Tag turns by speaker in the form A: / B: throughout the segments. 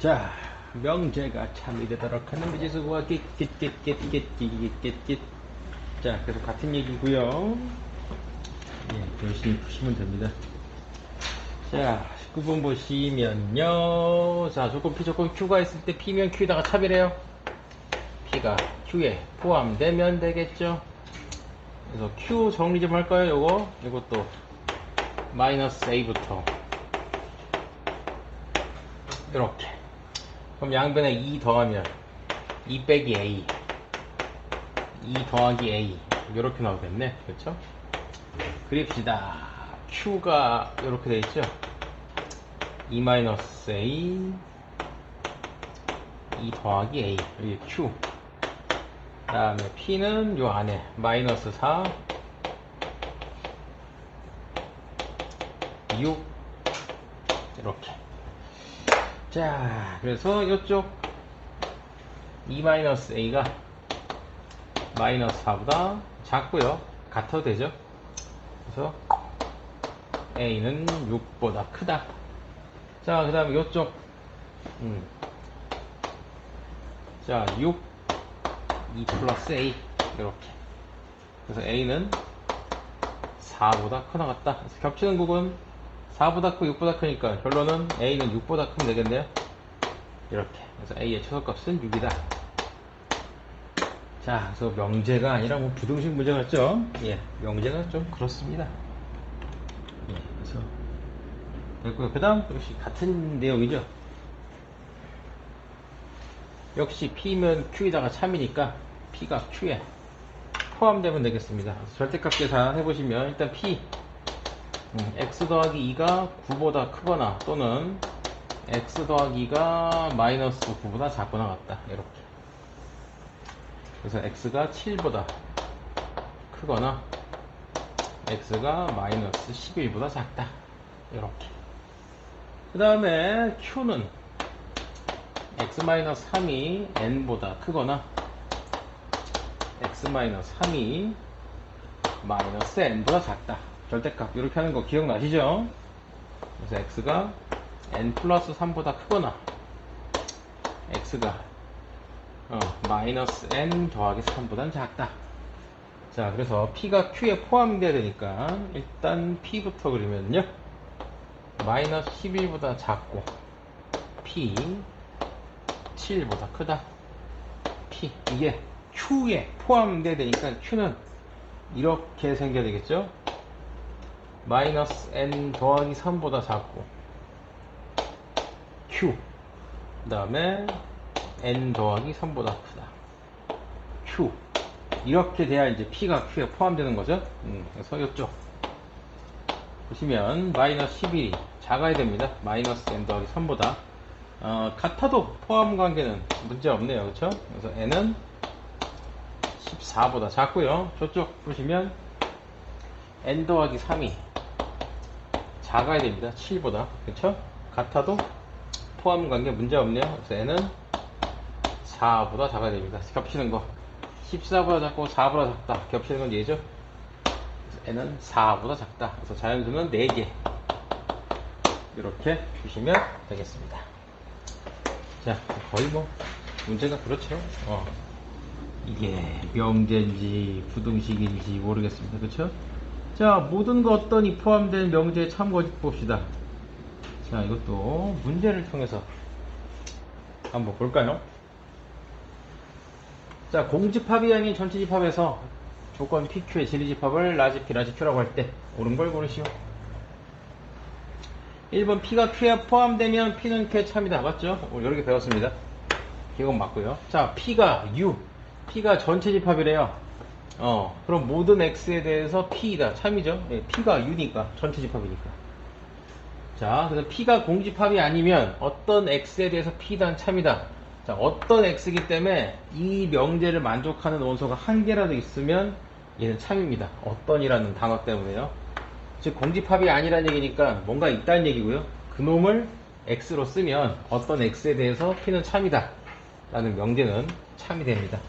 A: 자, 명제가 참이되도록 하는 미지수와 깃깃깃깃깃깃깃깃깃. 자, 계속 같은 얘기고요. 예, 열심히 푸시면 됩니다. 자, 19번 보시면요. 자, 조건 P, 조건 Q가 있을 때 P면 Q에다가 차별해요. P가 Q에 포함되면 되겠죠. 그래서 Q 정리 좀 할까요? 이것도 마이너스 A부터 이렇게. 그럼 양변에 2 더하면 2 빼기 A, 2 더하기 A 이렇게 나오겠네. 그렇죠? 그립시다. Q가 이렇게 돼 있죠. 2 마이너스 A, 2 더하기 A, 여기 Q. 그 다음에 P는 요 안에 마이너스 4, 6 이렇게. 자, 그래서 이쪽 2-a가 마이너스 4보다 작고요. 같아도 되죠. 그래서 a는 6보다 크다. 자, 그 다음에 이쪽 자, 6 2 플러스 a 이렇게. 그래서 a는 4보다 크다 같다. 그래서 겹치는 부분 4보다 크고 6보다 크니까 결론은 A는 6보다 크면 되겠네요. 이렇게. 그래서 A의 최소값은 6이다. 자, 그래서 명제가 아니라 뭐 부등식 문제 같죠? 예, 명제가 좀 그렇습니다. 예, 그래서 됐고요. 그 다음 역시 같은 내용이죠. 역시 P면 Q에다가 참이니까 P가 Q에 포함되면 되겠습니다. 절대값 계산 해보시면 일단 P x 더하기 2가 9보다 크거나 또는 x 더하기 2가 마이너스 9보다 작거나 같다. 이렇게. 그래서 x가 7보다 크거나 x가 마이너스 11보다 작다. 이렇게. 그 다음에 q는 x-3이 n보다 크거나 x-3이 마이너스 n보다 작다. 절대값 이렇게 하는 거 기억나시죠? 그래서 x가 n 플러스 3보다 크거나 x가 마이너스 n 더하기 3보다는 작다. 자, 그래서 p가 q에 포함되어야 되니까 일단 p부터 그리면요, 마이너스 11보다 작고 p 7보다 크다. p 이게 q에 포함되어야 되니까 q는 이렇게 생겨야 되겠죠. 마이너스 n 더하기 3보다 작고 q, 그 다음에 n 더하기 3보다 크다. q 이렇게 돼야 이제 p가 q에 포함되는 거죠. 그래서 이쪽 보시면 마이너스 11이 작아야 됩니다. 마이너스 n 더하기 3보다 같아도 포함 관계는 문제 없네요. 그렇죠? 그래서 n은 14보다 작고요. 저쪽 보시면 n 더하기 3이 작아야 됩니다. 7보다. 그쵸? 같아도 포함 관계 문제 없네요. 그래서 n은 4보다 작아야 됩니다. 겹치는 거 14보다 작고 4보다 작다. 겹치는 건 얘죠. 그래서 n은 4보다 작다. 그래서 자연수는 4개 이렇게 주시면 되겠습니다. 자, 거의 뭐 문제가 그렇죠. 이게 명제인지 부등식인지 모르겠습니다. 그쵸? 자, 모든 것들이 포함된 명제의 참고집 봅시다. 자, 이것도 문제를 통해서 한번 볼까요? 자, 공집합이 아닌 전체집합에서 조건 PQ의 진리집합을 라지 P, 라지 Q라고 할 때 옳은 걸 고르시오. 1번 P가 Q에 포함되면 P는 Q의 참이다. 맞죠? 여러 개 배웠습니다. 이건 맞고요. 자, P가 U, P가 전체집합이래요. 그럼 모든 X에 대해서 P이다. 참이죠? 예, P가 U니까, 전체집합이니까. 자, 그래서 P가 공집합이 아니면 어떤 X에 대해서 P단 참이다. 자, 어떤 X이기 때문에 이 명제를 만족하는 원소가 한 개라도 있으면 얘는 참입니다. 어떤이라는 단어 때문에요. 즉, 공집합이 아니란 얘기니까 뭔가 있다는 얘기고요. 그놈을 X로 쓰면 어떤 X에 대해서 P는 참이다. 라는 명제는 참이 됩니다.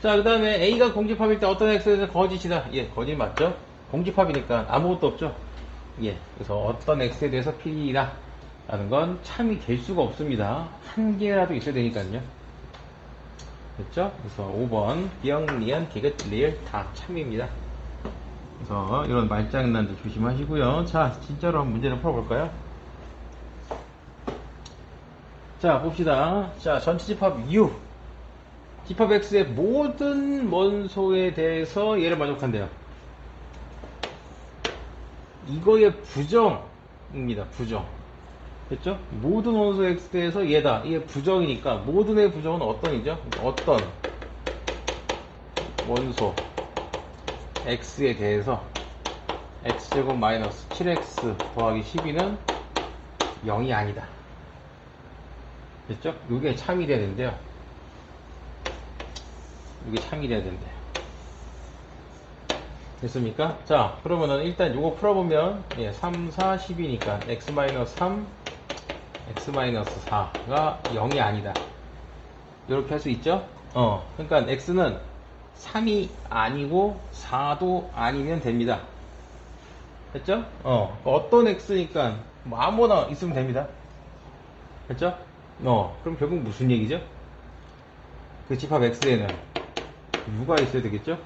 A: 자, 그 다음에 A가 공집합일 때 어떤 X에 대해서 거짓이다. 예, 거짓 맞죠? 공집합이니까 아무것도 없죠. 예, 그래서 어떤 X에 대해서 P이다. 라는 건 참이 될 수가 없습니다. 한 개라도 있어야 되니까요. 됐죠? 그래서 5번 비영, 리언, 디귿, 리을 다 참입니다. 그래서 이런 말장난도 조심하시고요. 자, 진짜로 한번 문제를 풀어볼까요? 자, 봅시다. 자, 전체 집합 U. 집합 X의 모든 원소에 대해서 얘를 만족한대요. 이거의 부정입니다. 부정. 됐죠? 모든 원소 X에 대해서 얘다. 이게 부정이니까 모든의 부정은 어떤이죠? 어떤 원소 X에 대해서 X제곱 마이너스 7X 더하기 12는 0이 아니다. 됐죠? 이게 참이 돼야 된대요. 이게 참이 돼야 된대요. 됐습니까? 자, 그러면은 일단 이거 풀어보면 3, 4, 10이니까 X-3, X-4가 0이 아니다. 이렇게 할 수 있죠? 그러니까 X는 3이 아니고 4도 아니면 됩니다. 됐죠? 어떤 X니까 뭐 아무거나 있으면 됩니다. 됐죠? 그럼 결국 무슨 얘기죠? 그 집합 X에는 누가 있어야 되겠죠?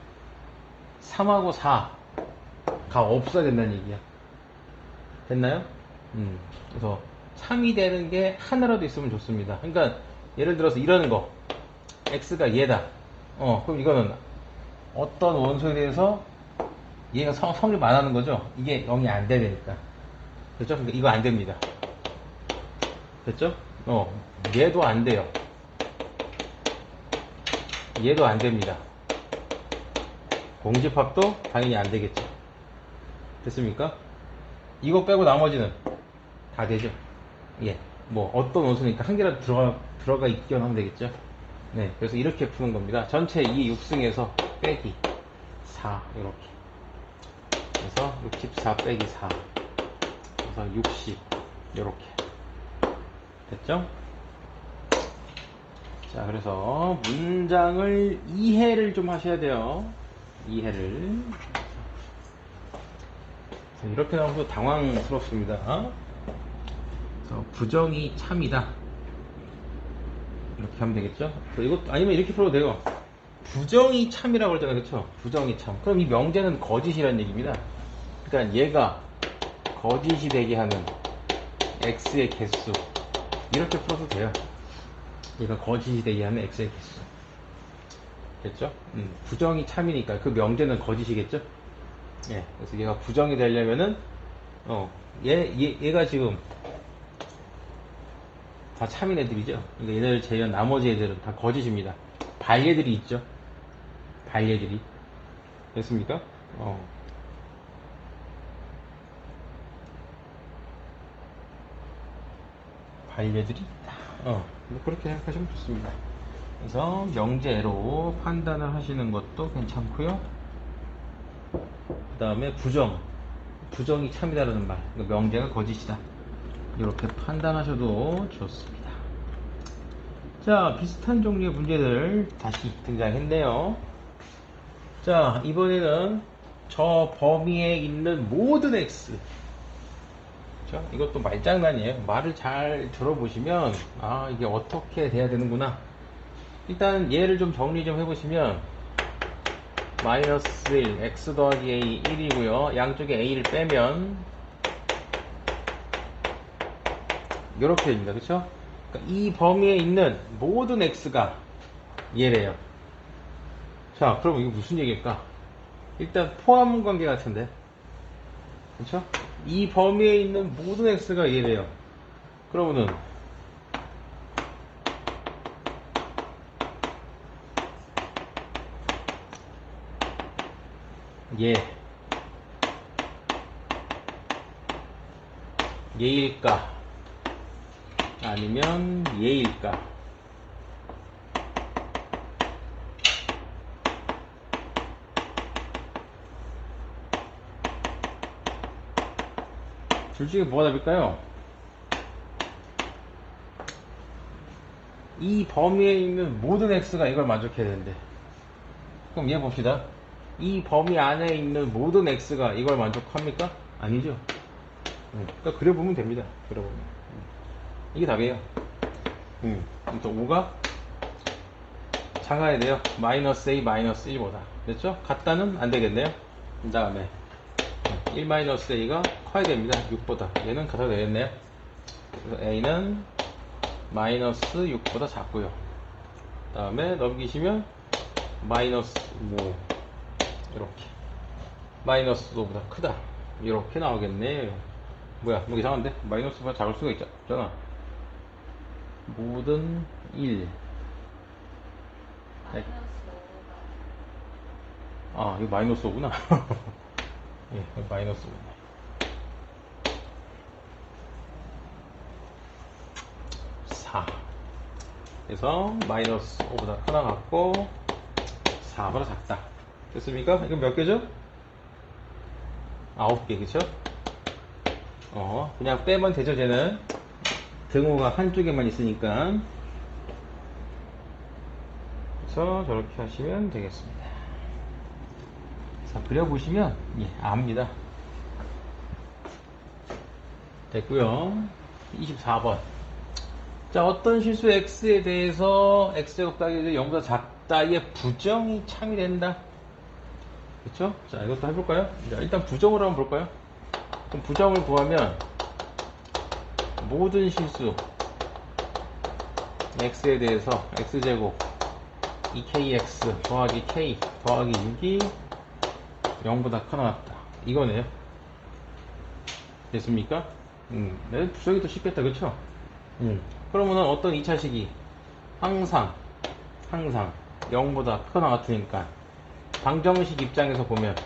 A: 3하고 4가 없어야 된다는 얘기야. 됐나요? 그래서 3이 되는 게 하나라도 있으면 좋습니다. 그러니까 예를 들어서 이러는 거 X가 얘다. 그럼 이거는 어떤 원소에 대해서 얘가 성립 안 하는 거죠? 이게 0이 안 돼야 되니까. 됐죠? 그러니까 이거 안 됩니다. 됐죠? 얘도 안 돼요. 얘도 안 됩니다. 공집합도 당연히 안 되겠죠. 됐습니까? 이거 빼고 나머지는 다 되죠. 뭐 어떤 원소니까 한 개라도 들어가 있기만 하면 되겠죠. 네, 그래서 이렇게 푸는 겁니다. 전체 이 6승에서 빼기 4 이렇게. 그래서 64 빼기 4. 그래서 60 이렇게. 됐죠? 자, 그래서 문장을 이해를 좀 하셔야 돼요. 이해를. 이렇게 나오면 또 당황스럽습니다. 그래서 부정이 참이다. 이렇게 하면 되겠죠? 이것 아니면 이렇게 풀어도 돼요. 부정이 참이라고 했잖아요, 그렇죠? 부정이 참. 그럼 이 명제는 거짓이라는 얘기입니다. 그러니까 얘가 거짓이 되게 하는 x의 개수 이렇게 풀어도 돼요. 얘가 거짓이 되게 하는 x의 개수. 됐죠? 부정이 참이니까 그 명제는 거짓이겠죠? 그래서 얘가 부정이 되려면은 얘가 지금 다 참인 애들이죠. 그러니까 얘네를 제외한 나머지 애들은 다 거짓입니다. 발예들이 있죠. 발예들이. 됐습니까? 발예들이 있다. 뭐 그렇게 생각하시면 좋습니다. 그래서 명제로 판단을 하시는 것도 괜찮고요. 그 다음에 부정이 참이다라는 말, 그러니까 명제가 거짓이다. 이렇게 판단하셔도 좋습니다. 자, 비슷한 종류의 문제들 다시 등장했네요. 자, 이번에는 저 범위에 있는 모든 x. 그렇죠? 이것도 말장난이에요. 말을 잘 들어보시면 이게 어떻게 돼야 되는구나. 일단 얘를 좀 정리 좀 해보시면 마이너스 1, x 더하기 a 1이고요. 양쪽에 a를 빼면 이렇게 됩니다. 그쵸? 그러니까 이 범위에 있는 모든 x가 얘래요. 자, 그럼 이게 무슨 얘기일까? 일단 포함 관계 같은데. 그쵸? 이 범위에 있는 모든 x가 얘래요. 그러면은 얘일까? 아니면 얘일까? 둘 중에 뭐가 답일까요? 이 범위에 있는 모든 x가 이걸 만족해야 되는데, 그럼 얘 봅시다. 이 범위 안에 있는 모든 x가 이걸 만족합니까? 아니죠. 그러니까 그려보면 됩니다. 그려보면. 이게 답이에요. 또 5가 작아야 돼요. 마이너스 A 마이너스 1보다. 됐죠? 같다는 안 되겠네요. 그 다음에 1 마이너스 A가 커야 됩니다. 6보다. 얘는 같아도 되겠네요. 그래서 A는 마이너스 6보다 작고요. 그 다음에 넘기시면 마이너스 5 이렇게 마이너스 5보다 크다 이렇게 나오겠네요. 뭐야 뭐 이상한데? 마이너스보다 작을 수가 있잖아. 모든 1 아 이거 마이너스 5구나. 예, 이거 마이너스 5네. 그래서 마이너스 5보다 크다 같고 4보다 작다. 됐습니까? 이건 몇 개죠? 9개, 그쵸? 그냥 빼면 되죠, 쟤는. 등호가 한쪽에만 있으니까. 그래서 저렇게 하시면 되겠습니다. 자, 그려보시면, 예, 압니다. 됐고요. 24번. 자, 어떤 실수 x에 대해서 x제곱 더하기 0보다 작다의 부정이 참이된다. 그쵸? 자, 이것도 해볼까요? 자, 일단 부정으로 한번 볼까요? 그럼 부정을 구하면 모든 실수 x에 대해서 x제곱 2kx 더하기 k 더하기 6이 0보다 크나 같다. 이거네요. 됐습니까? 네, 부정이 더 쉽겠다. 그쵸? 그러면은 어떤 2차식이 항상 0보다 크거나 같으니까 방정식 입장에서 보면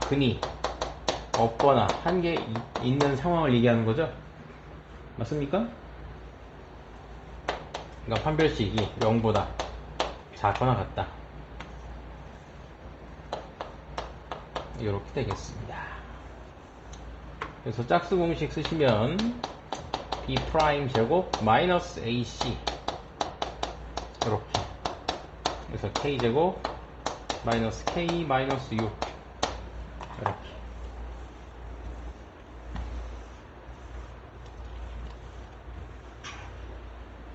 A: 근이 없거나 한계 있는 상황을 얘기하는 거죠. 맞습니까? 그러니까 판별식이 0보다 작거나 같다. 이렇게 되겠습니다. 그래서 짝수 공식 쓰시면 b 프라임 제곱 마이너스 ac 이렇게 그래서 k 제곱 마이너스 k 마이너스 6 이렇게.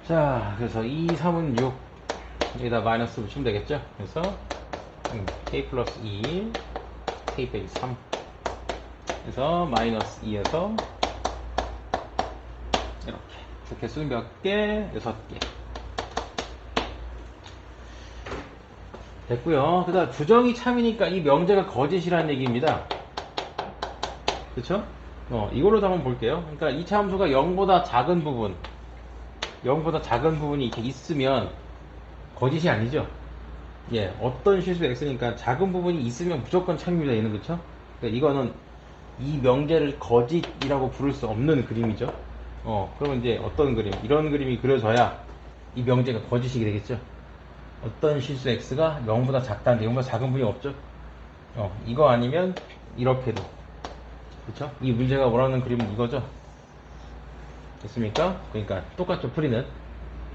A: 자, 그래서 2, 3은 6 여기다 마이너스 붙이면 되겠죠. 그래서 k 플러스 2 k 빼기 3 그래서 마이너스 2에서 이렇게 개수는 몇 개? 6개 됐고요. 그 다음 부정이 참이니까 이 명제가 거짓이라는 얘기입니다. 그쵸? 이걸로 한번 볼게요. 그러니까 이 참수가 0보다 작은 부분이 이렇게 있으면 거짓이 아니죠. 예, 어떤 실수 x니까 작은 부분이 있으면 무조건 참입니다. 얘는. 그쵸? 그러니까 이거는 이 명제를 거짓이라고 부를 수 없는 그림이죠. 그러면 이제 어떤 그림? 이런 그림이 그려져야 이 명제가 거짓이 되겠죠. 어떤 실수 x가 0보다 작다는데 0보다 작은 분이 없죠. 이거 아니면 이렇게도. 그쵸? 이 문제가 원하는 그림은 이거죠. 됐습니까? 그러니까 똑같죠, 풀이는.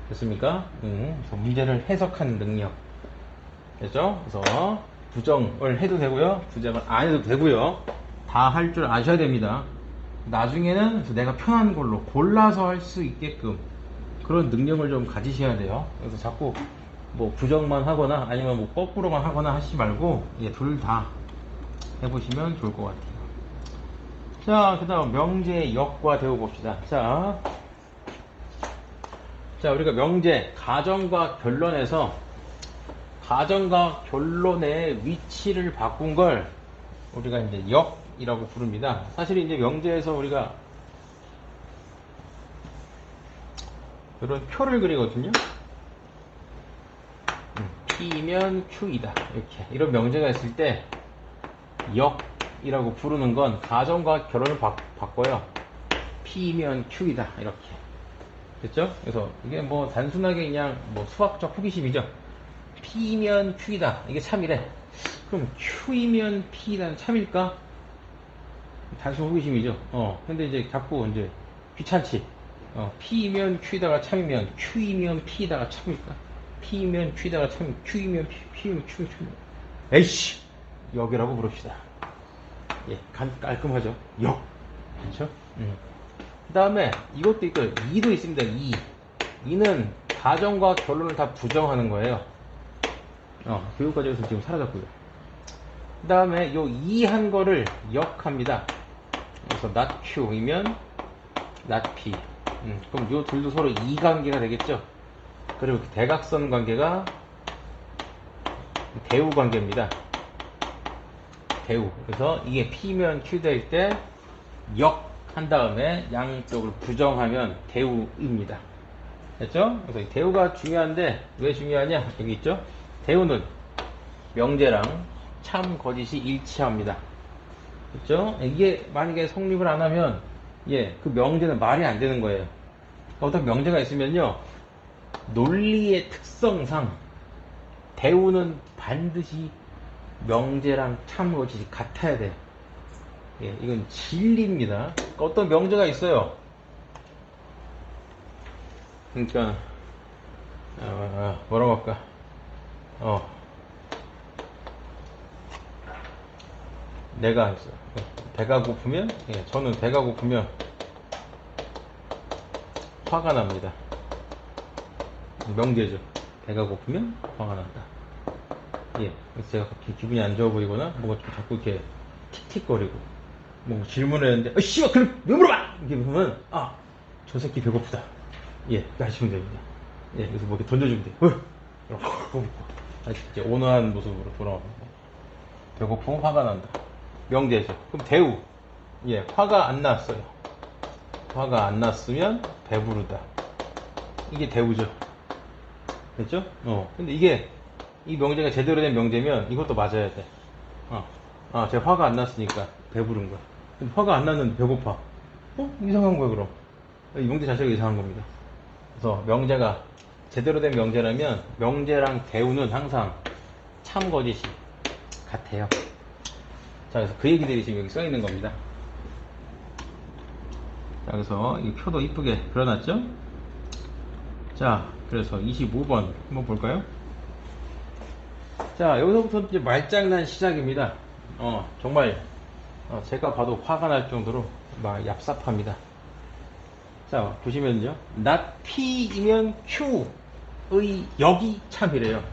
A: 됐습니까? 그래서 문제를 해석하는 능력. 됐죠? 그래서 부정을 해도 되고요, 부정을 안 해도 되고요. 다 할 줄 아셔야 됩니다. 나중에는 내가 편한 걸로 골라서 할 수 있게끔 그런 능력을 좀 가지셔야 돼요. 그래서 자꾸 뭐 부정만 하거나 아니면 뭐 거꾸로만 하거나 하시지 말고 둘 다 해보시면 좋을 것 같아요. 자, 그 다음 명제의 역과 대우 봅시다. 자, 우리가 명제 가정과 결론에서 가정과 결론의 위치를 바꾼 걸 우리가 이제 역이라고 부릅니다. 사실 이제 명제에서 우리가 이런 표를 그리거든요. P면 Q이다. 이렇게. 이런 명제가 있을 때 역이라고 부르는 건 가정과 결론을 바꿔요. P면 Q이다. 이렇게. 됐죠? 그래서 이게 뭐 단순하게 그냥 뭐 수학적 호기심이죠. P면 Q이다. 이게 참이래. 그럼 Q이면 P는 참일까? 단순 호기심이죠. 근데 이제 자꾸 이제 귀찮지. P면 Q다가 참이면 Q이면 P다가 참일까? P면 Q다가 참 Q이면 P면 Q. 에이씨! 역이라고 부릅시다. 예, 깔끔하죠? 역. 그렇죠? 그 다음에 이것도 있고 2도 있습니다. 2는 가정과 결론을 다 부정하는 거예요. 교육과정에서 지금 사라졌고요. 그 다음에 요 2 한 거를 역합니다. 그래서 not Q이면 not P. 그럼 요 둘도 서로 이관계가 되겠죠. 그리고 대각선 관계가 대우 관계입니다. 대우. 그래서 이게 P면 Q 될 때 역 한 다음에 양쪽을 부정하면 대우입니다. 됐죠? 그래서 이 대우가 중요한데 왜 중요하냐? 여기 있죠? 대우는 명제랑 참 거짓이 일치합니다. 그렇죠? 이게 만약에 성립을 안 하면 그 명제는 말이 안 되는 거예요. 어떤 명제가 있으면요, 논리의 특성상 대우는 반드시 명제랑 참 거짓이 같아야 돼요. 이건 진리입니다. 어떤 명제가 있어요. 그러니까 뭐라고 할까? 내가 있어요. 배가 고프면, 저는 배가 고프면 화가 납니다. 명제죠. 배가 고프면 화가 난다. 그래서 제가 기분이 안 좋아 보이거나 뭔가 좀 자꾸 이렇게 틱틱거리고 뭐 질문을 했는데 씨발 그럼 왜 물어봐! 이렇게 보면 저 새끼 배고프다. 하시면 됩니다. 그래서 뭐 이렇게 던져주면 돼요. 다시 이제 온화한 모습으로 돌아옵니다. 배고프면 화가 난다. 명제죠. 그럼 대우. 화가 안 났어요. 화가 안 났으면 배부르다. 이게 대우죠. 됐죠? 근데 이게 이 명제가 제대로 된 명제면 이것도 맞아야 돼. 제가 화가 안 났으니까 배부른 거야. 근데 화가 안 났는데 배고파. 이상한 거야, 그럼. 이 명제 자체가 이상한 겁니다. 그래서 명제가 제대로 된 명제라면 명제랑 대우는 항상 참 거짓이 같아요. 자, 그래서 그 얘기들이 지금 여기 써 있는 겁니다. 자, 그래서 이 표도 이쁘게 그려놨죠? 자, 그래서 25번 한번 볼까요? 자, 여기서부터 이제 말장난 시작입니다. 정말 제가 봐도 화가 날 정도로 막 얍삽합니다. 자, 보시면요, not P이면 Q의 역이 참이래요.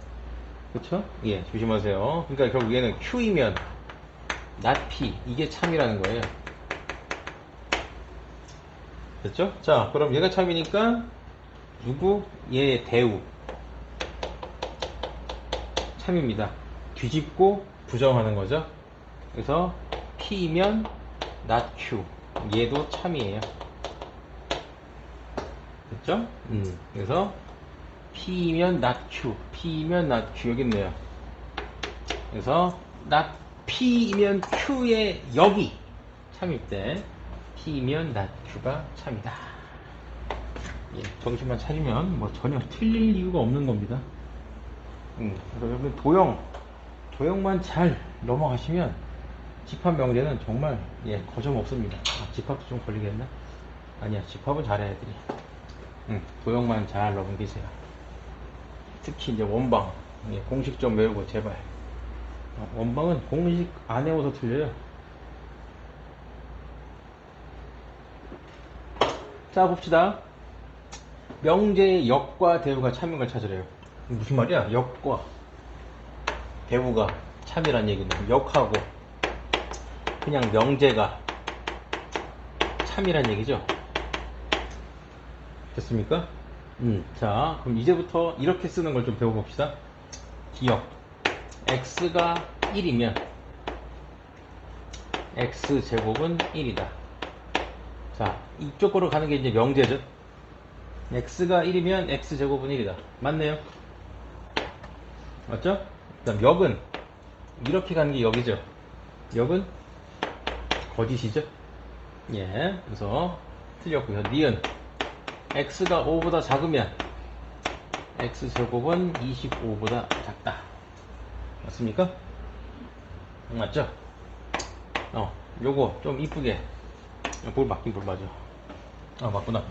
A: 그쵸? 조심하세요. 그러니까 결국 얘는 Q이면 not P, 이게 참이라는 거예요. 됐죠? 자, 그럼 얘가 참이니까 누구? 얘 대우 참입니다. 뒤집고 부정하는 거죠. 그래서 P이면 not Q, 얘도 참이에요. 됐죠? 그래서 P이면 not Q, P이면 not Q, 여기 있네요. 그래서 not P이면 Q의 역이 참일 때 P이면 not Q가 참이다. 정신만 차리면 뭐 전혀 틀릴 이유가 없는 겁니다. 그래서 여러분 도형만 잘 넘어가시면 집합 명제는 정말 거점 없습니다. 집합도 좀 걸리겠나? 아니야, 집합은 잘해 애들이. 도형만 잘 넘기세요. 특히 이제 원방 공식 좀 외우고 제발. 원방은 공식 안 외워서 틀려요. 자, 봅시다. 명제의 역과 대우가 참인 걸 찾으래요. 무슨 말이야? 역과 대우가 참이란 얘기는 역하고 그냥 명제가 참이란 얘기죠. 됐습니까? 자, 그럼 이제부터 이렇게 쓰는 걸 좀 배워봅시다. 기억. x가 1이면 x제곱은 1이다. 자, 이쪽으로 가는 게 이제 명제죠. x가 1이면 x제곱은 1이다. 맞네요. 맞죠? 그다음 역은 이렇게 가는 게 역이죠. 역은 거짓이죠. 그래서 틀렸고요. 니은 x가 5보다 작으면 x제곱은 25보다 작다. 맞습니까? 맞죠? 요거 좀 이쁘게 볼 맞긴 볼 맞아. 맞구나.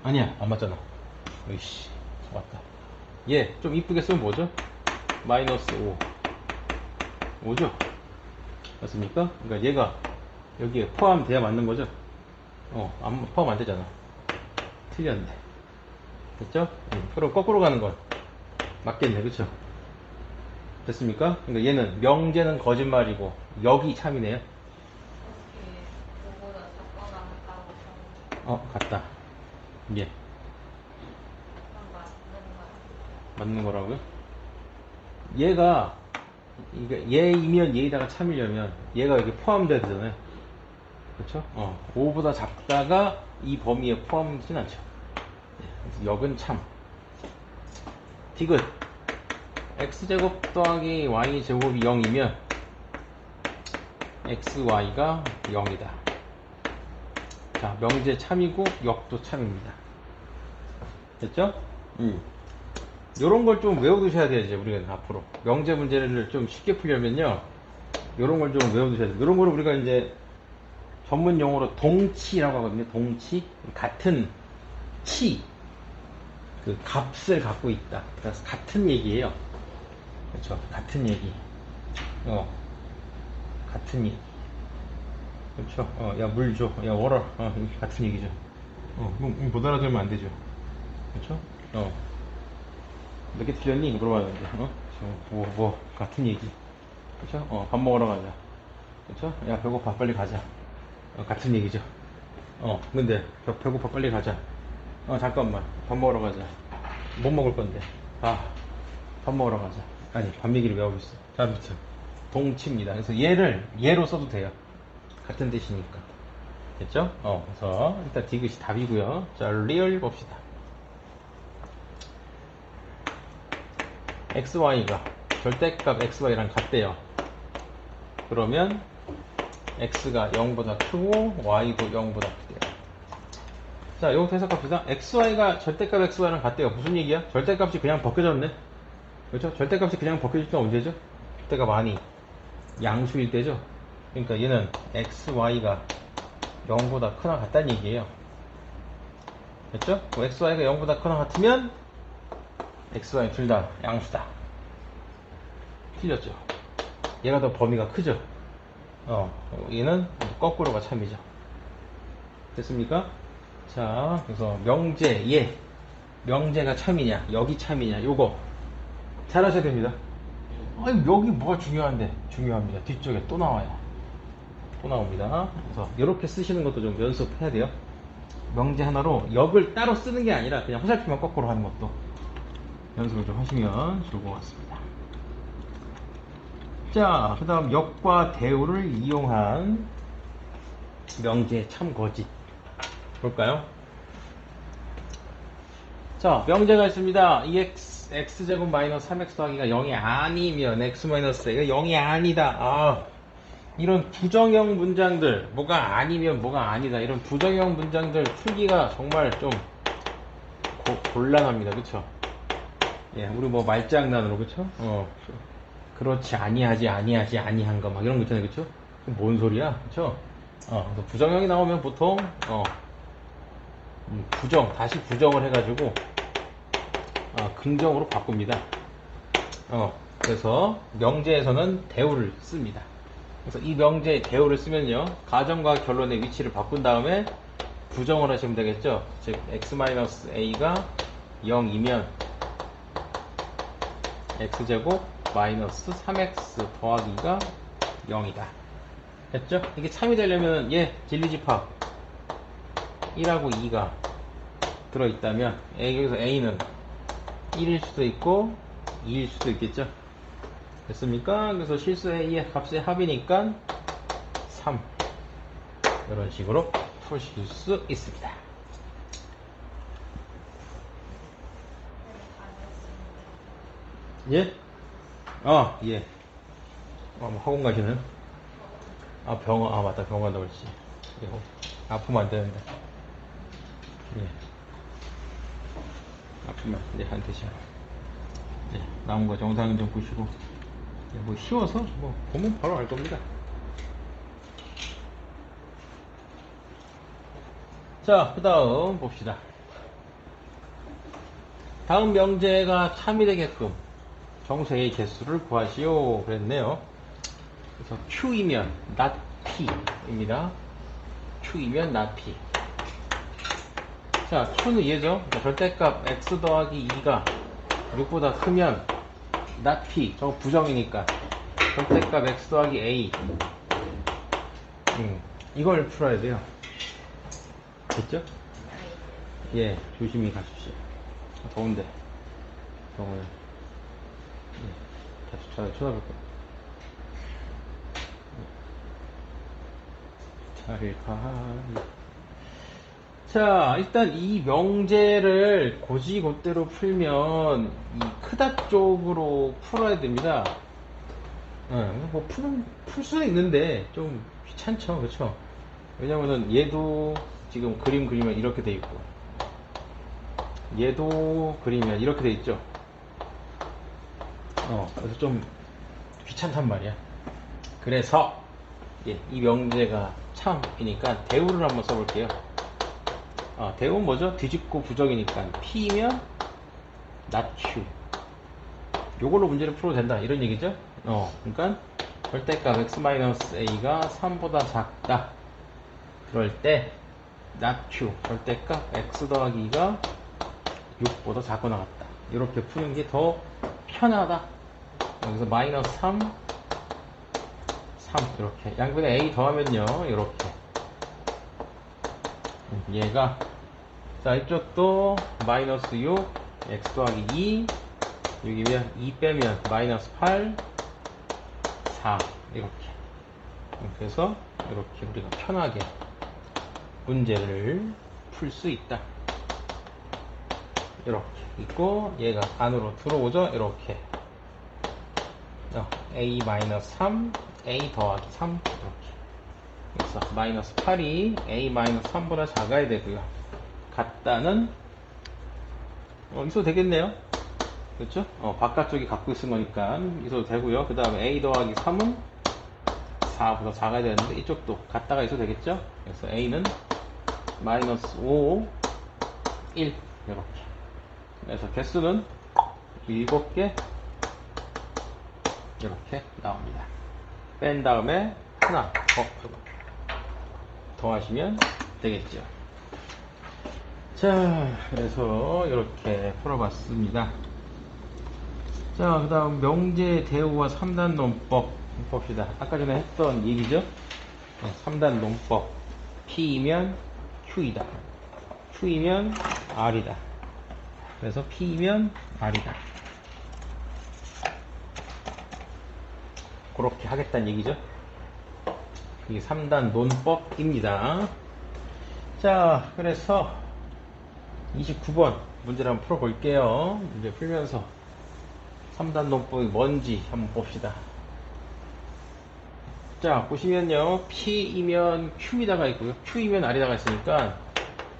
A: 아니야, 안 맞잖아. 으이씨, 맞다. 얘 좀 이쁘게 쓰면 뭐죠? 마이너스 5죠? 맞습니까? 그러니까 얘가 여기에 포함돼야 맞는 거죠? 포함 안 되잖아. 틀렸네. 됐죠? 그럼 거꾸로 가는 건 맞겠네. 그쵸? 됐습니까? 그러니까 얘는 명제는 거짓말이고 여기 참이네요.
B: 어떻게 그거보다 작거나 같다고
A: 같다. 예. 맞는 거라고요? 얘가 얘이면 얘에다가 참이려면 얘가 여기 포함돼야 되잖아요. 그렇죠? 5보다 작다가 이 범위에 포함되진 않죠. 그래서 역은 참. 디귿 x제곱 더하기 y제곱이 0이면 xy가 0이다. 자, 명제 참이고 역도 참입니다. 됐죠? 요런 걸 좀 외워두셔야 돼요. 이제 우리가 앞으로 명제 문제를 좀 쉽게 풀려면요, 요런 걸 좀 외워두셔야 돼요. 요런 거를 우리가 이제 전문 용어로 동치라고 하거든요. 동치, 같은 치, 그 값을 갖고 있다. 그래서 같은 얘기예요. 그렇죠? 같은 얘기. 같은 얘기. 그렇죠? 야, 물 줘. 야, 워러. 이렇게 같은 얘기죠. 못 알아들으면 안 되죠. 그렇죠? 몇 개 틀렸니? 물어봤는데, 같은 얘기. 그쵸? 밥 먹으러 가자. 그쵸? 야, 배고파, 빨리 가자. 같은 얘기죠. 근데, 배고파, 빨리 가자. 잠깐만, 밥 먹으러 가자. 못 먹을 건데. 밥 먹으러 가자. 아니, 밥 얘기를 왜 하고 있어? 자, 아무튼, 동치입니다. 그래서 얘로 써도 돼요. 같은 뜻이니까. 됐죠? 그래서, 일단 디귿이 답이고요. 자, 리얼 봅시다. xy가 절대값 xy랑 같대요. 그러면 x가 0보다 크고 y도 0보다 크대요. 자, 요것도 해석합시다. xy가 절대값 xy랑 같대요. 무슨 얘기야? 절대값이 그냥 벗겨졌네. 그렇죠? 절대값이 그냥 벗겨질 때는 언제죠? 그때가 많이 양수일 때죠. 그러니까 얘는 xy가 0보다 크나 같다는 얘기예요. 됐죠? xy가 0보다 크나 같으면 xy 둘 다 양수다. 틀렸죠? 얘가 더 범위가 크죠? 얘는 거꾸로가 참이죠. 됐습니까? 자, 그래서 명제가 참이냐, 역이 참이냐, 요거 잘 하셔야 됩니다. 아니, 여기 뭐가 중요한데? 중요합니다. 뒤쪽에 또 나와요. 또 나옵니다. 그래서 이렇게 쓰시는 것도 좀 연습해야 돼요. 명제 하나로 역을 따로 쓰는 게 아니라 그냥 화살표만 거꾸로 하는 것도 연습을 좀 하시면 좋을 것 같습니다. 자, 그 다음 역과 대우를 이용한 명제 참 거짓 볼까요? 자, 명제가 있습니다. 2x x제곱 마이너스 3x 더하기가 0이 아니면 x 마이너스 a가 0이 아니다. 이런 부정형 문장들, 뭐가 아니면 뭐가 아니다, 이런 부정형 문장들 풀기가 정말 좀 곤란합니다. 그쵸? 예, 우리 뭐 말장난으로, 그쵸? 그렇지, 아니한 거 막 이런 거 있잖아요. 그쵸? 뭔 소리야? 그쵸? 그래서 부정형이 나오면 보통 다시 부정을 해가지고 긍정으로 바꿉니다. 그래서 명제에서는 대우를 씁니다. 그래서 이 명제에 대우를 쓰면요, 가정과 결론의 위치를 바꾼 다음에 부정을 하시면 되겠죠. 즉 x-a가 0이면 x제곱 마이너스 3x 더하기가 0이다. 됐죠? 이게 참이 되려면 진리집합 1하고 2가 들어있다면 여기서 a는 1일 수도 있고 2일 수도 있겠죠. 됐습니까? 그래서 실수 a의 값의 합이니까 3, 이런 식으로 푸실 수 있습니다. 예? 예. 뭐 학원 가시나요? 맞다. 병원 간다고 그랬지. 그리고 아프면 안 되는데. 예. 아프면 안 되죠. 나온 거 정상 좀 보시고. 뭐 쉬워서 보면 바로 알 겁니다. 자, 그 다음 봅시다. 다음 명제가 참이 되게끔 정수의 개수를 구하시오 그랬네요. 그래서 Q이면 not P입니다. Q이면 not P. 자, Q는 얘죠. 절대값 X 더하기 2가 6보다 크면 not P. 저거 부정이니까. 절대값 X 더하기 A. 이걸 풀어야 돼요. 됐죠? 예, 조심히 가십시오. 더운데. 더워요. 예, 잘 쳐다볼 거야. 잘 가. 자, 일단 이 명제를 고지고대로 풀면 이 크다 쪽으로 풀어야 됩니다. 뭐 풀 수는 있는데 좀 귀찮죠, 그렇죠? 왜냐면은 얘도 지금 그림 그리면 이렇게 돼 있고 얘도 그리면 이렇게 돼 있죠. 그래서 좀 귀찮단 말이야. 그래서 이 명제가 참이니까 대우를 한번 써볼게요. 대우는 뭐죠? 뒤집고 부정이니까 P면 not Q. 요걸로 문제를 풀어도 된다 이런 얘기죠. 그러니까 절대값 x-a가 3보다 작다. 그럴 때 not Q 절대값 x 더하기 2가 6보다 작거나 같다. 이렇게 푸는 게 더 편하다. 여기서 마이너스 3 이렇게 양변에 a 더하면요 이렇게 얘가 자 이쪽도 마이너스 6 x 더하기 2 여기면 2 빼면 마이너스 8 4 이렇게 그래서 이렇게 우리가 편하게 문제를 풀 수 있다. 이렇게 있고 얘가 안으로 들어오죠. 이렇게 a 마이너스 3 a 더하기 3 이렇게 그래서 마이너스 8이 a 마이너스 3보다 작아야 되고요. 같다는 있어도 되겠네요. 그렇죠? 바깥쪽이 갖고 있은 거니까 있어도 되고요. 그 다음에 a 더하기 3은 4보다 작아야 되는데 이쪽도 같다가 있어도 되겠죠? 그래서 a는 마이너스 5 1 이렇게 그래서 개수는 7개 이렇게 나옵니다. 뺀 다음에 하나 더 하시면 되겠죠. 자, 그래서 이렇게 풀어봤습니다. 자, 그 다음 명제 대우와 3단 논법 봅시다. 아까 전에 했던 얘기죠. 3단 논법 P이면 Q이다. Q이면 R이다. 그래서 P이면 R이다. 그렇게 하겠다는 얘기죠. 이게 3단 논법입니다. 자, 그래서 29번 문제를 한번 풀어볼게요. 문제 풀면서 3단 논법이 뭔지 한번 봅시다. 자, 보시면요. P이면 Q이다가 있고요. Q이면 R이다가 있으니까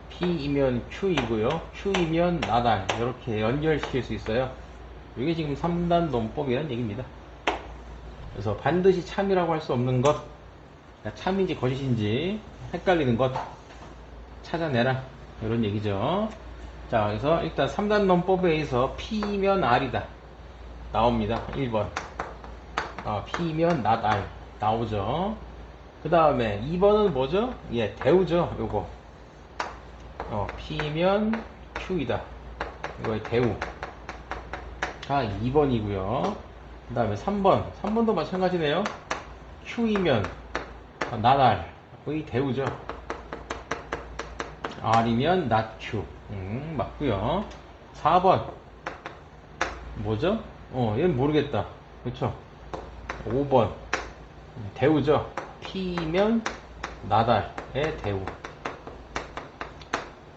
A: P이면 Q이고요. Q이면 나달 이렇게 연결시킬 수 있어요. 이게 지금 3단 논법이라는 얘기입니다. 그래서 반드시 참이라고 할 수 없는 것, 참인지 거짓인지 헷갈리는 것 찾아내라 이런 얘기죠. 자, 그래서 일단 3단 논법에 의해서 P면 R이다 나옵니다. 1번 P면 not R 나오죠. 그 다음에 2번은 뭐죠? 대우죠. 요거 P면 Q이다. 이거의 대우가 2번이고요. 그 다음에 3번도 마찬가지네요. Q이면 not R 의 대우죠. R이면 not Q 맞고요. 4번 뭐죠? 얘는 모르겠다. 그쵸? 5번 대우죠. P면 not R의 대우.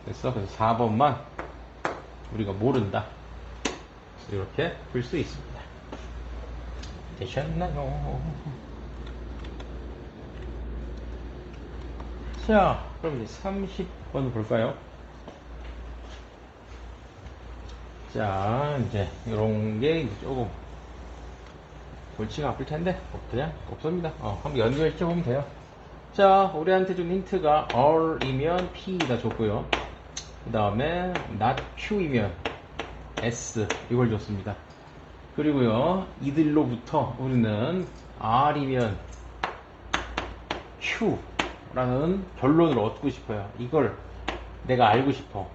A: 그래서 4번만 우리가 모른다. 이렇게 풀 수 있습니다. 되셨나요? 자, 그럼 이제 30번 볼까요? 자, 이제 이런 게 조금 골치가 아플 텐데 그냥 없습니다. 한번 연결시켜 보면 돼요. 자, 우리한테 준 힌트가 R이면 P이다 줬고요. 그 다음에 not Q이면 S 이걸 줬습니다. 그리고요, 이들로부터 우리는 R이면 Q라는 결론을 얻고 싶어요. 이걸 내가 알고 싶어.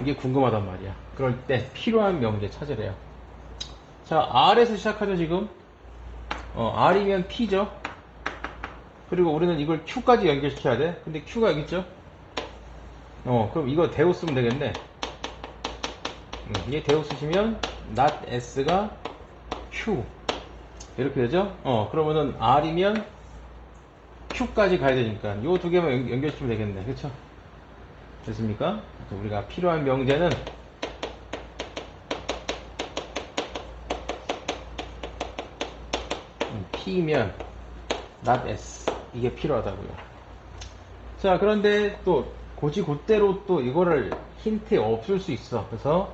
A: 이게 궁금하단 말이야. 그럴 때 필요한 명제 찾으래요. 자, R에서 시작하죠, 지금. R이면 P죠. 그리고 우리는 이걸 Q까지 연결시켜야 돼. 근데 Q가 여기 있죠? 그럼 이거 대우 쓰면 되겠네. 얘 대우 쓰시면 not S가 Q. 이렇게 되죠? 그러면은 R이면 Q까지 가야 되니까 요 두 개만 연결시키면 되겠네. 그쵸? 됐습니까? 우리가 필요한 명제는 P면 not S. 이게 필요하다고요. 자, 그런데 또 곧대로 또 이거를 힌트에 없을 수 있어. 그래서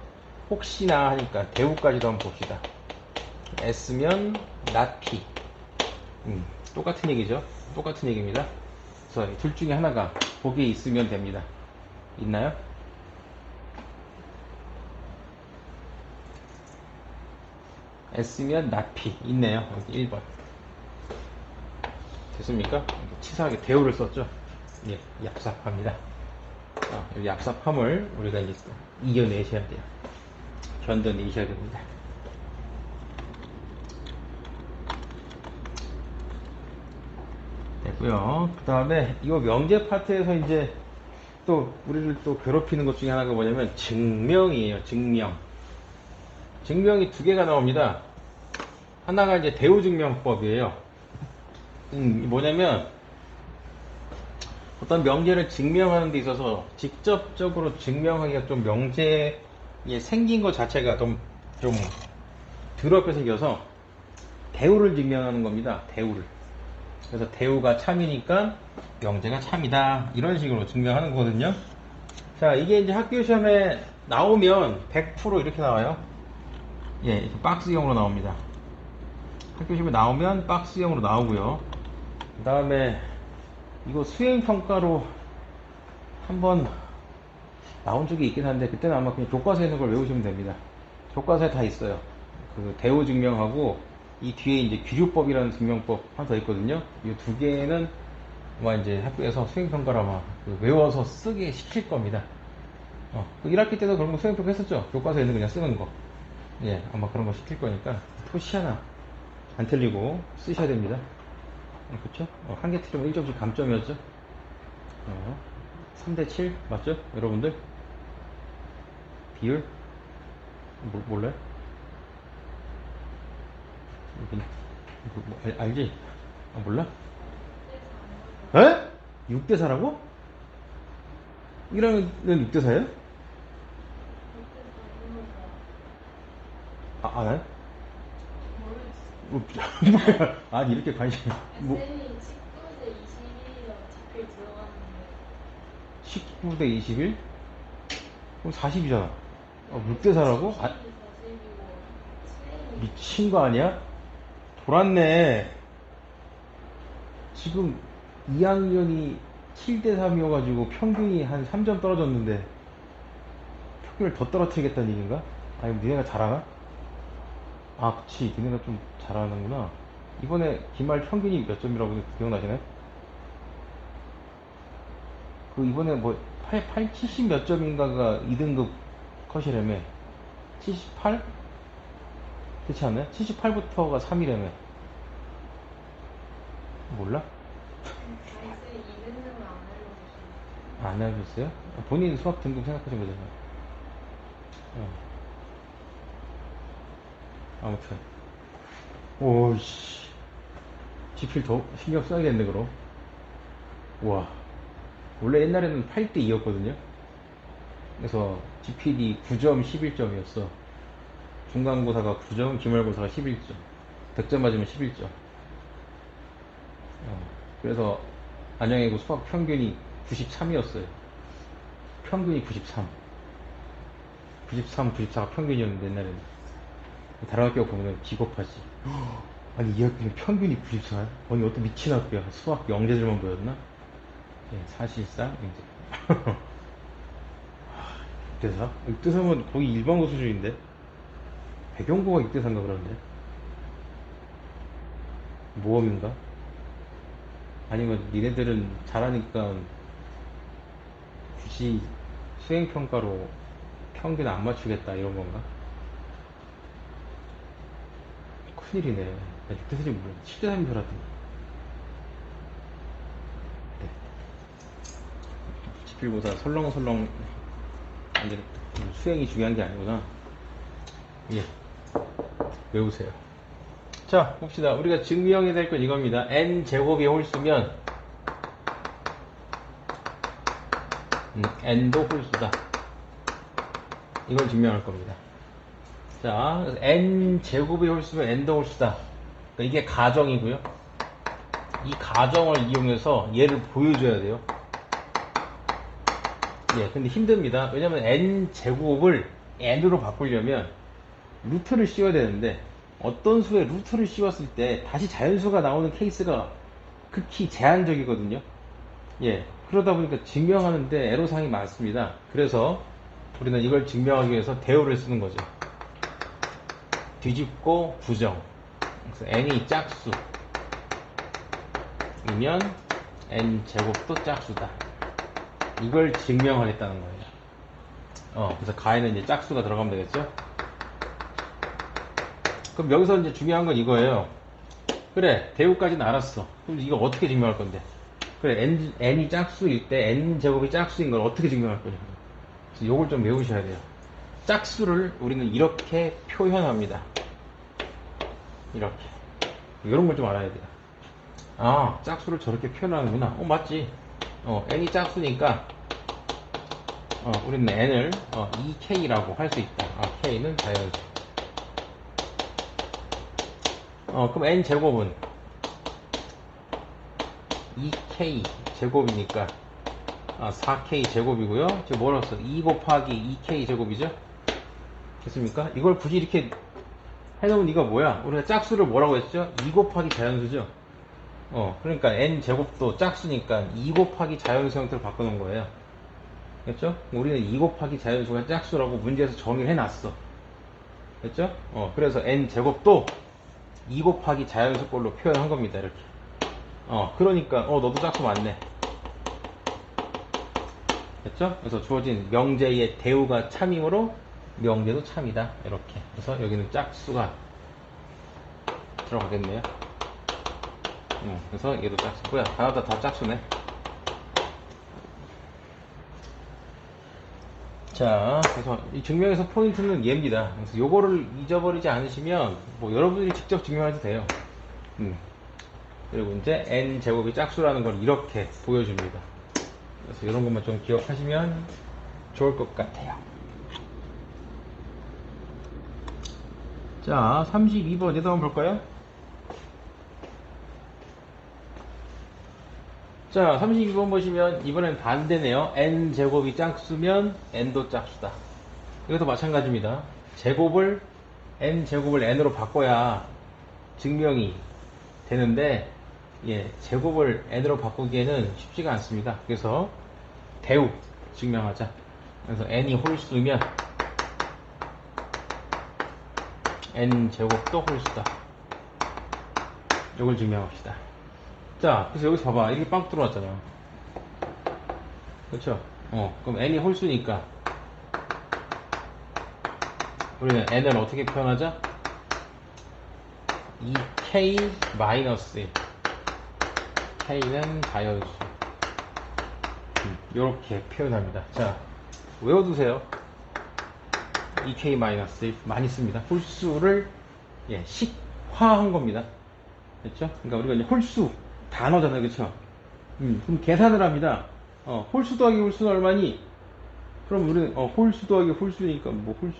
A: 혹시나 하니까 대우까지도 한번 봅시다. S면 not P. 똑같은 얘기죠. 똑같은 얘기입니다. 그래서 둘 중에 하나가 거기에 있으면 됩니다. 있나요? S면 not P. 있네요. 여기 1번. 됐습니까? 치사하게 대우를 썼죠? 예, 얍삽합니다. 이 얍삽함을 우리가 이제 또 이겨내셔야 돼요. 견뎌내셔야 됩니다. 됐고요. 그 다음에 이거 명제 파트에서 이제 또 우리를 또 괴롭히는 것 중에 하나가 뭐냐면 증명이에요. 증명. 증명이 두 개가 나옵니다. 하나가 이제 대우증명법이에요. 뭐냐면 어떤 명제를 증명하는 데 있어서 직접적으로 증명하기가 좀 명제에 생긴 것 자체가 좀 더럽게 생겨서 대우를 증명하는 겁니다. 대우를. 그래서 대우가 참이니까 명제가 참이다. 이런 식으로 증명하는 거거든요. 자, 이게 이제 학교 시험에 나오면 100% 이렇게 나와요. 예, 이렇게 박스형으로 나옵니다. 학교 시험에 나오면 박스형으로 나오고요. 그 다음에 이거 수행평가로 한번 나온 적이 있긴 한데 그때는 아마 그냥 교과서에 있는 걸 외우시면 됩니다. 교과서에 다 있어요. 그 대우 증명하고 이 뒤에 이제 귀류법이라는 증명법 하나 더 있거든요. 이 두 개는 아마 이제 학교에서 수행평가로 아마 외워서 쓰게 시킬 겁니다. 그 1학기 때도 그런 거 수행평가 했었죠. 교과서에 있는 거 그냥 쓰는 거. 예, 아마 그런 거 시킬 거니까 토시 하나 안 틀리고 쓰셔야 됩니다. 그쵸? 한 개 틀리면 1점씩 감점이었죠? 3대7 맞죠? 여러분들? 비율? 몰라요? 알지? 몰라? 에? 6대4라고? 1학년 6대4예요? 알아요? 뭐야? 아니 이렇게 관심이
B: 쌤이 19대 21이라고 댓글 들어갔는데
A: 19대 21? 그럼 40이잖아. 6대4라고?
B: 40이고
A: 미친 거 아니야? 돌았네. 지금 2학년이 7대3이어가지고 평균이 한 3점 떨어졌는데 평균을 더 떨어뜨리겠다는 얘기인가? 아니 니네가 잘하나? 그치. 니네가 좀 잘하는구나. 이번에 기말 평균이 몇 점이라고 기억나시나요? 그 이번에 뭐 70 몇 점인가가 2등급 컷이라며. 78? 그렇지 않나요? 78부터가 3이라며. 몰라?
B: 쌤이 2등급을 안 알려주시고
A: 안 알려줬어요? 본인 수학 등급 생각하시면 되잖아요. 아무튼. 오씨. 지필 더 신경 써야겠네, 그럼. 우와. 원래 옛날에는 8대 2였거든요. 그래서 GPD 9점 11점이었어. 중간고사가 9점, 기말고사가 11점. 100점 맞으면 11점. 그래서 안양예고 수학 평균이 93이었어요. 평균이 93. 93, 94가 평균이었는데 옛날에는. 다른 학교 보면 기겁하지. 아니 이 학교는 평균이 94야? 아니 어떤 미친 학교야. 수학 영재들만 보였나? 예, 사실상 이제 6대4? 6대3은 거의 일반고 수준인데 배경고가 6대3인가 그러는데 모험인가? 아니면 니네들은 잘하니까 굳이 수행평가로 평균 안 맞추겠다 이런 건가? 큰일이네. 나 6대3이 뭐야? 7대3인 줄 알았더니. 네. 지필보다 설렁설렁 안 되겠다. 수행이 중요한 게 아니구나. 예. 외우세요. 자, 봅시다. 우리가 증명해야 될 건 이겁니다. n제곱이 홀수면 n도 홀수다. 이걸 증명할 겁니다. 자, 그래서 n제곱이 홀수면 n도 홀수다. 그러니까 이게 가정이고요. 이 가정을 이용해서 얘를 보여줘야 돼요. 예, 근데 힘듭니다. 왜냐면 n제곱을 n으로 바꾸려면 루트를 씌워야 되는데 어떤 수에 루트를 씌웠을 때 다시 자연수가 나오는 케이스가 극히 제한적이거든요. 예, 그러다 보니까 증명하는데 애로사항이 많습니다. 그래서 우리는 이걸 증명하기 위해서 대우를 쓰는 거죠. 뒤집고 부정. 그래서 n이 짝수이면 n제곱도 짝수다. 이걸 증명하겠다는 거예요. 그래서 가에는 이제 짝수가 들어가면 되겠죠? 그럼 여기서 이제 중요한 건 이거예요. 그래, 대우까지는 알았어. 그럼 이거 어떻게 증명할 건데? 그래, n이 짝수일 때 n제곱이 짝수인 걸 어떻게 증명할 거냐? 그래서 요걸 좀 외우셔야 돼요. 짝수를 우리는 이렇게 표현합니다. 이렇게. 이런 걸 좀 알아야 돼요. 아, 짝수를 저렇게 표현하는구나. 맞지. n이 짝수니까, 우리는 n을, 2k라고 할 수 있다. k는 자연수. 그럼 n제곱은 2k 제곱이니까, 4k 제곱이고요. 지금 뭐라고 써? 2 곱하기 2k 제곱이죠? 됐습니까? 이걸 굳이 이렇게 해놓으면 이거 뭐야? 우리가 짝수를 뭐라고 했죠? 2 곱하기 자연수죠? 그러니까 n제곱도 짝수니까 2 곱하기 자연수 형태로 바꿔놓은 거예요. 됐죠? 우리는 2 곱하기 자연수가 짝수라고 문제에서 정의를 해놨어. 됐죠? 그래서 n제곱도 2 곱하기 자연수 꼴로 표현한 겁니다. 이렇게. 그러니까 너도 짝수 맞네. 됐죠? 그래서 주어진 명제의 대우가 참이므로 명제도 참이다. 이렇게. 그래서 여기는 짝수가 들어가겠네요. 그래서 얘도 짝수고요. 하나도 다 짝수네. 자, 그래서 이 증명에서 포인트는 얘입니다. 그래서 요거를 잊어버리지 않으시면 뭐 여러분들이 직접 증명해도 돼요. 그리고 이제 n제곱이 짝수라는 걸 이렇게 보여줍니다. 그래서 이런 것만 좀 기억하시면 좋을 것 같아요. 자, 32번 얘도 한번 볼까요? 자, 32번 보시면 이번엔 반대네요. n제곱이 짝수면 n도 짝수다. 이것도 마찬가지입니다. n제곱을 n으로 바꿔야 증명이 되는데, 제곱을 n으로 바꾸기에는 쉽지가 않습니다. 그래서 대우 증명하자. 그래서 n이 홀수면 n제곱도 홀수다. 이걸 증명합시다. 자, 그래서 여기서 봐봐. 이렇게 빵 들어왔잖아. 그렇죠? 그럼 n이 홀수니까 우리는 n을 어떻게 표현하자? 2k-1 k는 자연수. 이렇게 표현합니다. 자, 외워두세요. 2k-1 많이 씁니다. 홀수를 식화한 겁니다. 됐죠? 그러니까 우리가 이제 홀수 단어잖아요. 그쵸? 그럼 계산을 합니다. 홀수 더하기 홀수는 얼마니? 그럼 우리는 홀수 더하기 홀수니까 뭐 홀수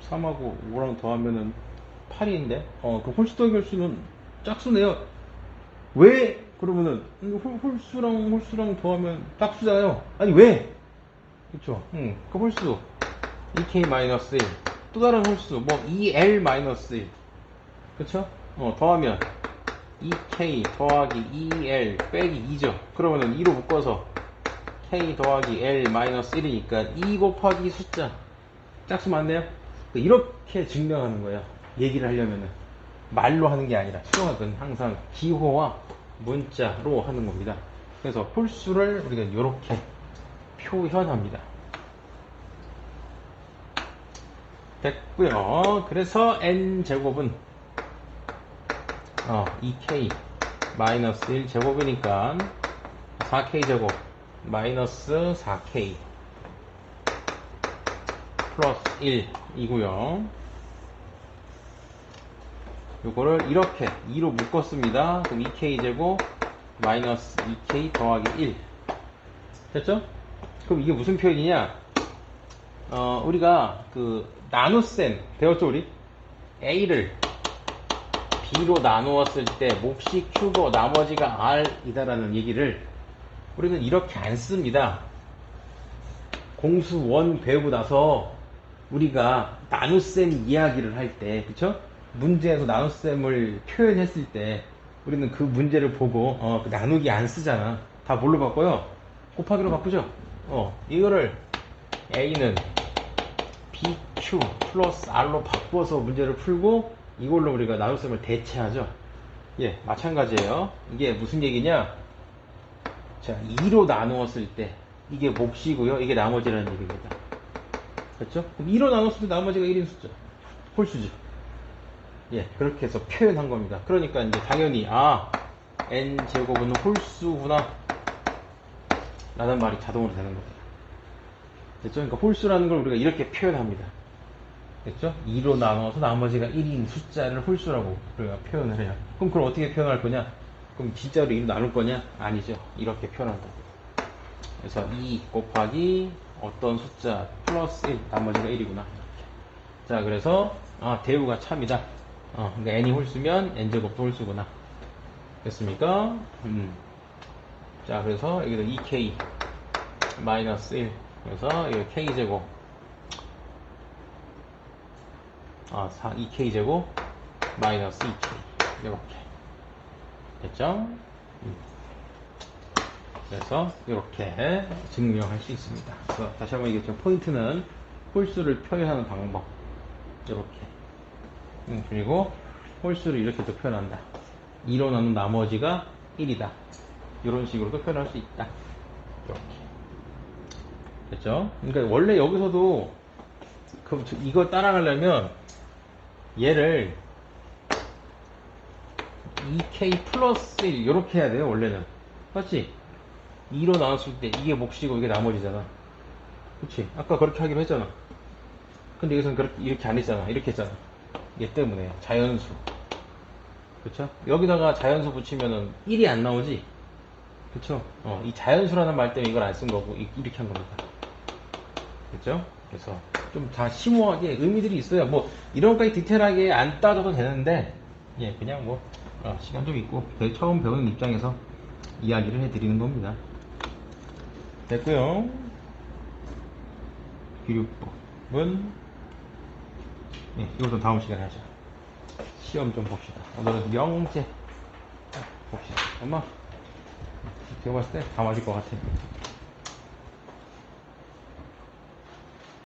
A: 3하고 5랑 더하면은 8인데 그 홀수 더하기 홀수는 짝수네요. 왜? 그러면은 홀수랑 더하면 짝수잖아요. 아니 왜? 그쵸? 그 홀수 2k-1 또 다른 홀수 뭐 2l-1 그쵸? 더하면 2k 더하기 2l 빼기 2죠. 그러면은 2로 묶어서 k 더하기 l-1이니까 2 곱하기 숫자 짝수 맞네요? 이렇게 증명하는 거예요. 얘기를 하려면은 말로 하는 게 아니라 수학은 항상 기호와 문자로 하는 겁니다. 그래서 홀수를 우리가 이렇게 표현합니다. 됐고요. 그래서 n제곱은 2k 마이너스 1제곱이니까 4k제곱 마이너스 4k 플러스 1이고요. 요거를 이렇게 2로 묶었습니다. 그럼 2k제곱 마이너스 2k 더하기 1 됐죠? 그럼 이게 무슨 표현이냐? 우리가 그 나눗셈 배웠죠 우리? A를 B로 나누었을 때 몫이 Q고 나머지가 R이다라는 얘기를 우리는 이렇게 안 씁니다. 공수 원 배우고 나서 우리가 나눗셈 이야기를 할 때, 그쵸? 문제에서 나눗셈을 표현했을 때 우리는 그 문제를 보고 그 나누기 안 쓰잖아. 다 뭘로 바꿔요? 곱하기로 바꾸죠? 이거를 A는 BQ 플러스 R로 바꿔서 문제를 풀고 이걸로 우리가 나눗셈을 대체하죠. 예, 마찬가지예요. 이게 무슨 얘기냐? 자, 2로 나누었을 때 이게 몫이고요. 이게 나머지라는 얘기입니다. 그렇죠? 그럼 2로 나눴을 때 나머지가 1인 숫자. 홀수지. 예, 그렇게 해서 표현한 겁니다. 그러니까 이제 당연히 n제곱은 홀수구나 라는 말이 자동으로 되는 거예요. 됐죠? 그러니까 홀수라는 걸 우리가 이렇게 표현합니다. 됐죠? 2로 나눠서 나머지가 1인 숫자를 홀수라고 우리가 표현을 해요. 그럼 그걸 어떻게 표현할 거냐? 그럼 진짜로 2로 나눌 거냐? 아니죠. 이렇게 표현한다고. 그래서 2 곱하기 어떤 숫자 플러스 1 나머지가 1이구나. 자, 그래서 대우가 참이다. 그러니까 n이 홀수면 n제곱도 홀수구나. 됐습니까? 자, 그래서 여기도 2k 마이너스 1 그래서 여기 k제곱 2k제곱 마이너스 2k 이렇게 됐죠? 그래서 이렇게 증명할 수 있습니다. 그래서 다시 한번 얘기했죠. 포인트는 홀수를 표현하는 방법 이렇게 그리고 홀수를 이렇게도 표현한다. 2로 나눈 나머지가 1이다. 이런 식으로도 표현할 수 있다. 이렇게 됐죠? 그러니까 원래 여기서도 이거 따라가려면 얘를 2k 플러스 1 이렇게 해야 돼요. 원래는 맞지? 2로 나눴을 때 이게 몫이고 이게 나머지잖아. 그치? 아까 그렇게 하기로 했잖아. 근데 여기서는 이렇게 안 했잖아. 이렇게 했잖아. 얘 때문에 자연수. 그쵸? 여기다가 자연수 붙이면은 1이 안 나오지? 그쵸? 이 자연수라는 말 때문에 이걸 안 쓴 거고 이렇게 한 겁니다. 그쵸? 그래서 좀 다 심오하게 의미들이 있어요. 뭐 이런 것까지 디테일하게 안 따져도 되는데 예, 그냥 뭐 시간 좀 있고 처음 배우는 입장에서 이야기를 해드리는 겁니다. 됐고요. 기류법은 예, 이것도 다음 시간에 하죠. 시험 좀 봅시다. 오늘은 명제 봅시다. 엄마 제가 봤을 때 다 맞을 것 같아.